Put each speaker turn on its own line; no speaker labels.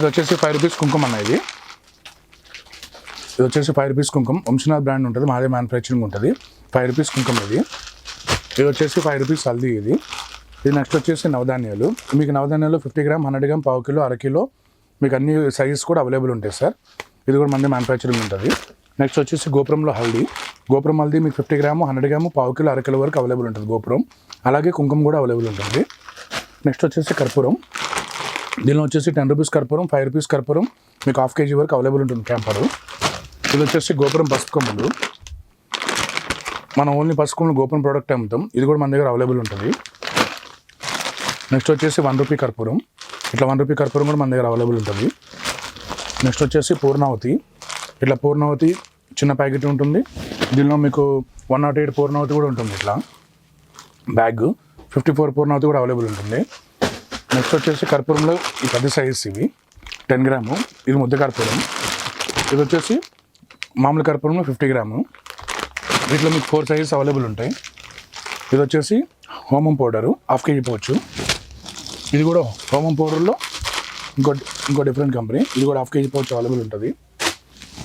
ఇది వచ్చేసి 5 రూపీస్ కుంకుమ అన్న. ఇది వచ్చేసి 5 రూపీస్ కుంకుమ. వంశీనాథ్ బ్రాండ్ ఉంటుంది, మాదే మ్యానుఫ్యాక్చరింగ్ ఉంటుంది. 5 రూపీస్ కుంకుమ ఇది వచ్చేసి 5 రూపీస్ హల్దీ. ఇది నెక్స్ట్ వచ్చేసి నవధాన్యాలు. మీకు నవధాన్యాలు 50 గ్రామ్, 100 గ్రామ్, పావు కిలో, అరకిలో మీకు అన్ని సైజెస్ కూడా అవైలబుల్ ఉంటాయి సార్. ఇది కూడా మంది మ్యానుఫ్యాక్చరింగ్ ఉంటుంది. నెక్స్ట్ వచ్చేసి గోపురంలో హల్దీ. గోపురం హల్దీ మీకు 50 గ్రాము, 100 గ్రాము, పావు కిలో, అరకిలో వరకు అవైలబుల్ ఉంటుంది గోపురం. అలాగే కుంకుమ కూడా అవైలబుల్ ఉంటుంది. నెక్స్ట్ వచ్చేసి కర్పూరం. దీనిలో వచ్చేసి 10 రూపీస్ కర్పూరం, 5 రూపీస్ కర్పూరం మీకు ½ kg వరకు అవైలబుల్ ఉంటుంది క్యాంపరు. ఇది వచ్చేసి గోపురం పసుపు కొమ్ములు. మనం ఓన్లీ పసుపు కొమ్ములు గోపురం ప్రోడక్ట్ అమ్ముతాం. ఇది కూడా మన దగ్గర అవైలబుల్ ఉంటుంది. నెక్స్ట్ వచ్చేసి 1 రూపీ కర్పూరం. ఇట్లా 1 రూపీ కర్పూరం కూడా మన దగ్గర అవైలబుల్ ఉంటుంది. నెక్స్ట్ వచ్చేసి పూర్ణావతి. ఇట్లా పూర్ణావతి చిన్న ప్యాకెట్ ఉంటుంది. దీనిలో మీకు 108 పూర్ణావతి కూడా ఉంటుంది. ఇట్లా బ్యాగ్ 54 పూర్ణావతి కూడా అవైలబుల్ ఉంటుంది. నెక్స్ట్ వచ్చేసి కర్పూరంలో ఈ పెద్ద సైజ్ ఇవి 10 గ్రాము. ఇది ముద్ద కర్పూరం. ఇది వచ్చేసి మామూలు కర్పూరంలో 50 గ్రాము. వీటిలో మీకు 4 సైజెస్ అవైలబుల్ ఉంటాయి. ఇది వచ్చేసి హోమం పౌడరు ½ kg పోవచ్చు. ఇది కూడా హోమం పౌడర్లో ఇంకో డిఫరెంట్ కంపెనీ. ఇది కూడా ½ kg పోవచ్చు అవైలబుల్ ఉంటుంది.